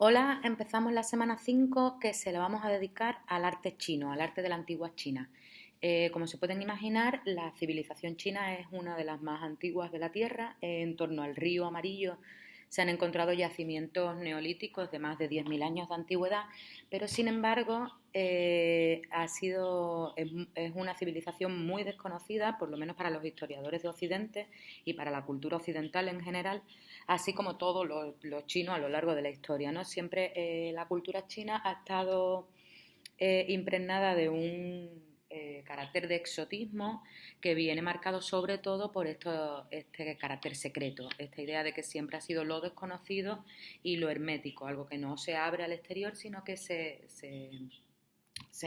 Hola, empezamos la semana 5 que se la vamos a dedicar al arte chino, al arte de la antigua China. Como se pueden imaginar, la civilización china es una de las más antiguas de la Tierra. En torno al río Amarillo se han encontrado yacimientos neolíticos de más de 10.000 años de antigüedad, pero sin embargo es una civilización muy desconocida, por lo menos para los historiadores de Occidente y para la cultura occidental en general, así como todos los chinos a lo largo de la historia, ¿no? Siempre la cultura china ha estado impregnada de un carácter de exotismo que viene marcado sobre todo por este carácter secreto, esta idea de que siempre ha sido lo desconocido y lo hermético, algo que no se abre al exterior, sino que se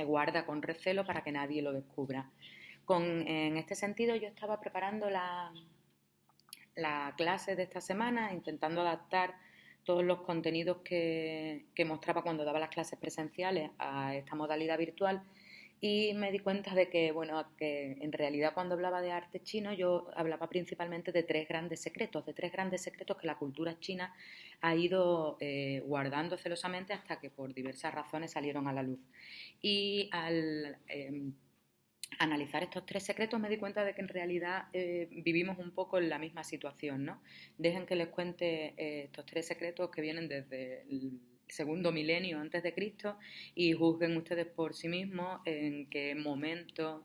guarda con recelo para que nadie lo descubra. En este sentido, yo estaba preparando la clase de esta semana, intentando adaptar todos los contenidos que mostraba cuando daba las clases presenciales a esta modalidad virtual, y me di cuenta de que, bueno, que en realidad cuando hablaba de arte chino yo hablaba principalmente de tres grandes secretos, que la cultura china ha ido guardando celosamente hasta que por diversas razones salieron a la luz. Y al analizar estos tres secretos me di cuenta de que en realidad vivimos un poco en la misma situación, ¿no? Dejen que les cuente estos tres secretos que vienen desde el segundo milenio antes de Cristo y juzguen ustedes por sí mismos en qué momento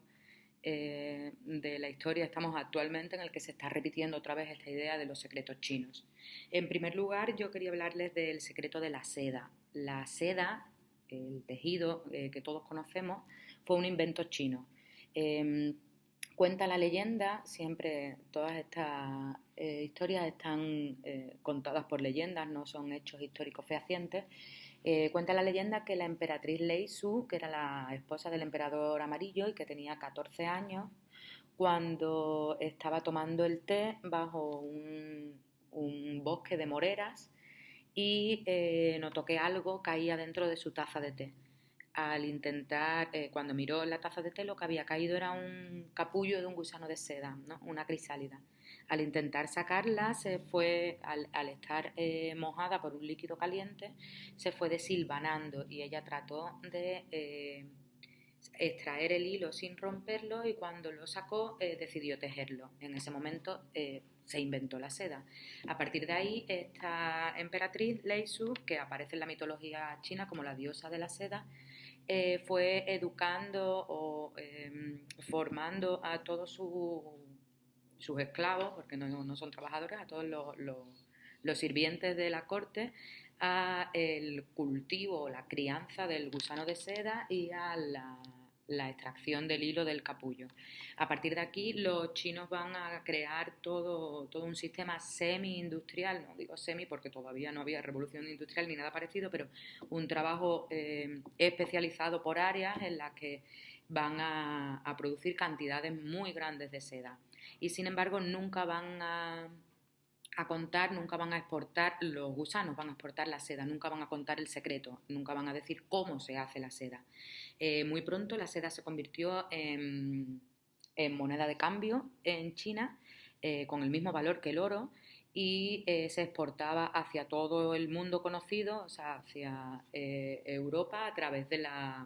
de la historia estamos actualmente en el que se está repitiendo otra vez esta idea de los secretos chinos. En primer lugar, yo quería hablarles del secreto de la seda. La seda, el tejido que todos conocemos, fue un invento chino. Eh, Cuenta la leyenda, siempre todas estas historias están contadas por leyendas, no son hechos históricos fehacientes. Cuenta la leyenda que la emperatriz Lei Su, que era la esposa del emperador amarillo y que tenía 14 años, cuando estaba tomando el té bajo un bosque de moreras y notó que algo caía dentro de su taza de té. Al intentar, cuando miró la taza de té, lo que había caído era un capullo de un gusano de seda, ¿no? Una crisálida. Al intentar sacarla, al estar mojada por un líquido caliente, se fue desilvanando y ella trató de extraer el hilo sin romperlo, y cuando lo sacó decidió tejerlo. En ese momento se inventó la seda. A partir de ahí, esta emperatriz Lei Su, que aparece en la mitología china como la diosa de la seda, fue educando o formando a todos sus esclavos, porque no son trabajadores, a todos los sirvientes de la corte, a el cultivo, la crianza del gusano de seda y a la extracción del hilo del capullo. A partir de aquí, los chinos van a crear todo un sistema semi-industrial, no digo semi porque todavía no había revolución industrial ni nada parecido, pero un trabajo especializado por áreas en las que van a producir cantidades muy grandes de seda. Y sin embargo, nunca van a contar, nunca van a exportar los gusanos, van a exportar la seda, nunca van a contar el secreto, nunca van a decir cómo se hace la seda. Muy pronto la seda se convirtió en moneda de cambio en China, con el mismo valor que el oro, y se exportaba hacia todo el mundo conocido, o sea, hacia Europa a través de la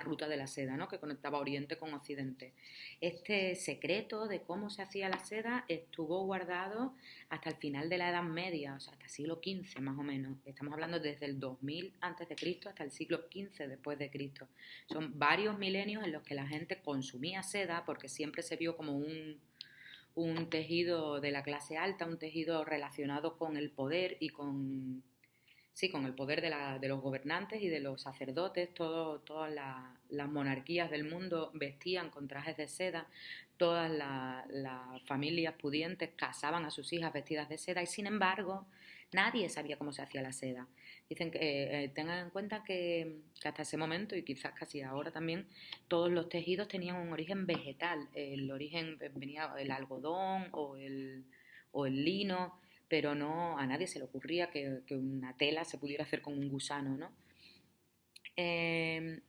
ruta de la seda, ¿no? Que conectaba Oriente con Occidente. Este secreto de cómo se hacía la seda estuvo guardado hasta el final de la Edad Media, o sea, hasta el siglo XV más o menos. Estamos hablando desde el 2000 antes de Cristo hasta el siglo XV después de Cristo. Son varios milenios en los que la gente consumía seda porque siempre se vio como un tejido de la clase alta, un tejido relacionado con el poder y con el poder de los gobernantes y de los sacerdotes. Todas las monarquías del mundo vestían con trajes de seda, todas las familias pudientes casaban a sus hijas vestidas de seda, y sin embargo nadie sabía cómo se hacía la seda. Dicen que tengan en cuenta que hasta ese momento, y quizás casi ahora también, todos los tejidos tenían un origen vegetal. El origen venía del algodón o el lino, pero no, a nadie se le ocurría que una tela se pudiera hacer con un gusano, ¿no? Eh,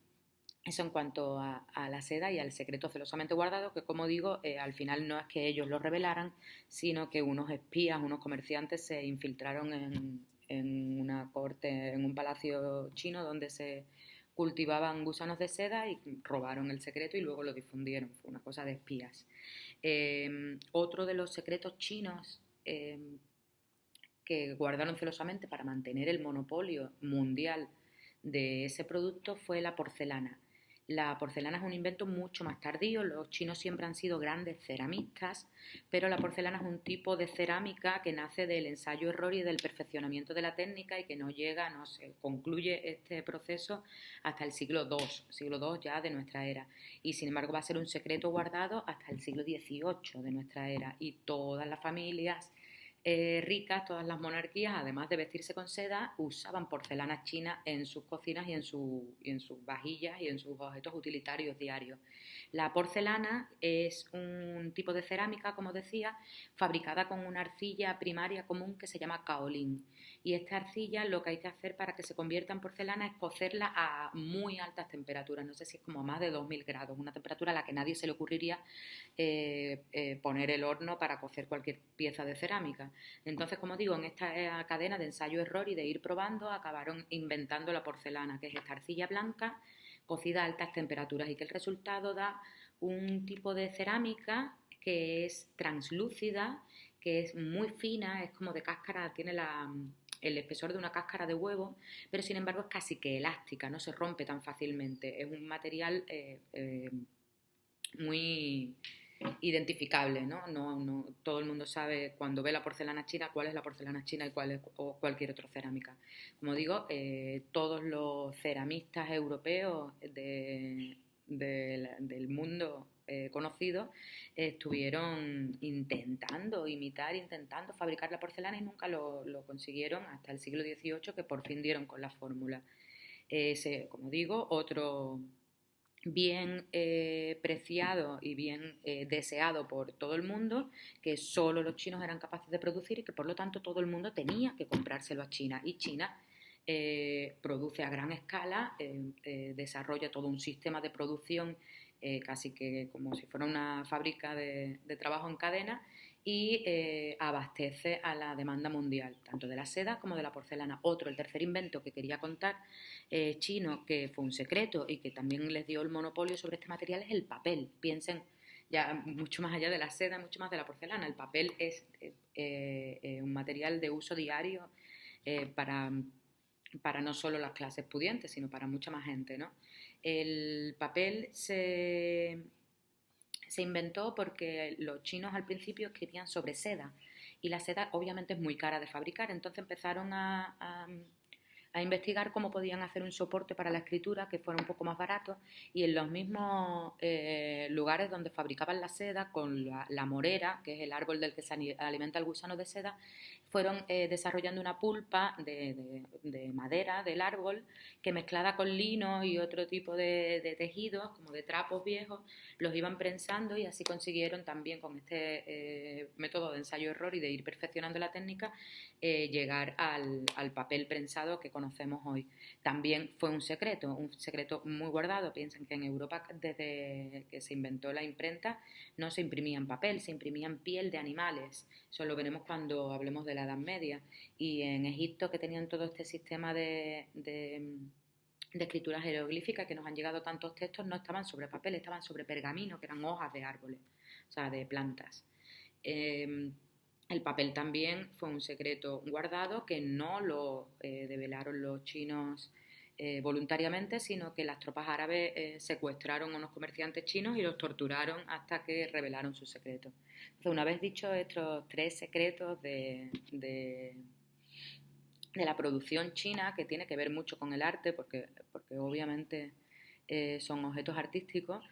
Eso en cuanto a la seda y al secreto celosamente guardado, que como digo, al final no es que ellos lo revelaran, sino que unos espías, unos comerciantes se infiltraron en una norte, en un palacio chino donde se cultivaban gusanos de seda y robaron el secreto y luego lo difundieron. Fue una cosa de espías. Otro de los secretos chinos que guardaron celosamente para mantener el monopolio mundial de ese producto fue la porcelana. La porcelana es un invento mucho más tardío, los chinos siempre han sido grandes ceramistas, pero la porcelana es un tipo de cerámica que nace del ensayo-error y del perfeccionamiento de la técnica y que no llega, no se concluye este proceso hasta el siglo II ya de nuestra era. Y sin embargo va a ser un secreto guardado hasta el siglo XVIII de nuestra era y todas las familias ricas, todas las monarquías, además de vestirse con seda, usaban porcelana china en sus cocinas y en sus vajillas y en sus objetos utilitarios diarios. La porcelana es un tipo de cerámica, como decía, fabricada con una arcilla primaria común que se llama kaolín. Y esta arcilla lo que hay que hacer para que se convierta en porcelana es cocerla a muy altas temperaturas, no sé si es como más de 2000 grados, una temperatura a la que nadie se le ocurriría poner el horno para cocer cualquier pieza de cerámica. Entonces, como digo, en esta cadena de ensayo-error y de ir probando, acabaron inventando la porcelana, que es esta arcilla blanca cocida a altas temperaturas y que el resultado da un tipo de cerámica que es translúcida, que es muy fina, es como de cáscara, tiene el espesor de una cáscara de huevo, pero sin embargo es casi que elástica, no se rompe tan fácilmente. Es un material muy identificable, ¿no? No todo el mundo sabe cuando ve la porcelana china cuál es la porcelana china y cuál es o cualquier otra cerámica. Como digo, todos los ceramistas europeos del mundo conocido estuvieron intentando imitar, intentando fabricar la porcelana y nunca lo consiguieron hasta el siglo XVIII que por fin dieron con la fórmula. Como digo, otro bien preciado y bien deseado por todo el mundo, que solo los chinos eran capaces de producir y que por lo tanto todo el mundo tenía que comprárselo a China. Y China produce a gran escala, desarrolla todo un sistema de producción casi que como si fuera una fábrica de trabajo en cadena y abastece a la demanda mundial, tanto de la seda como de la porcelana. El tercer invento que quería contar chino, que fue un secreto y que también les dio el monopolio sobre este material, es el papel. Piensen ya mucho más allá de la seda, mucho más de la porcelana. El papel es un material de uso diario para no solo las clases pudientes, sino para mucha más gente, ¿no? El papel se inventó porque los chinos al principio escribían sobre seda y la seda obviamente es muy cara de fabricar, entonces empezaron a investigar cómo podían hacer un soporte para la escritura que fuera un poco más barato y en los mismos lugares donde fabricaban la seda con la morera, que es el árbol del que se alimenta el gusano de seda, fueron desarrollando una pulpa de madera del árbol que mezclada con lino y otro tipo de tejidos, como de trapos viejos, los iban prensando y así consiguieron también con este método de ensayo-error y de ir perfeccionando la técnica llegar al papel prensado que conocemos hoy. También fue un secreto muy guardado. Piensen que en Europa desde que se inventó la imprenta no se imprimía en papel, se imprimía en piel de animales. Eso lo veremos cuando hablemos de la Edad Media. Y en Egipto, que tenían todo este sistema de escritura jeroglífica, que nos han llegado tantos textos, no estaban sobre papel, estaban sobre pergamino, que eran hojas de árboles, o sea, de plantas. El papel también fue un secreto guardado que no lo develaron los chinos voluntariamente, sino que las tropas árabes secuestraron a unos comerciantes chinos y los torturaron hasta que revelaron sus secretos. Entonces, una vez dicho estos tres secretos de la producción china, que tiene que ver mucho con el arte, porque obviamente son objetos artísticos,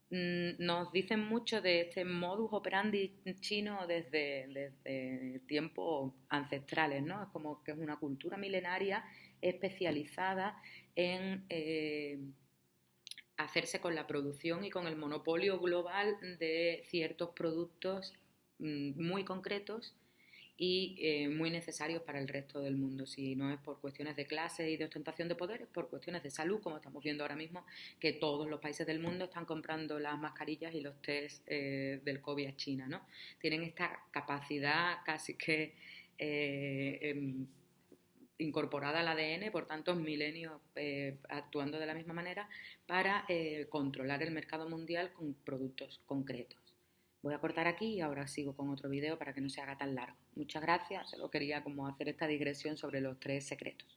nos dicen mucho de este modus operandi chino desde tiempos ancestrales, ¿no? Es como que es una cultura milenaria especializada en hacerse con la producción y con el monopolio global de ciertos productos muy concretos y muy necesarios para el resto del mundo. Si no es por cuestiones de clase y de ostentación de poder, es por cuestiones de salud, como estamos viendo ahora mismo, que todos los países del mundo están comprando las mascarillas y los test del COVID a China, ¿no? Tienen esta capacidad casi que incorporada al ADN por tantos milenios actuando de la misma manera para controlar el mercado mundial con productos concretos. Voy a cortar aquí y ahora sigo con otro vídeo para que no se haga tan largo. Muchas gracias, solo quería como hacer esta digresión sobre los 3 secretos.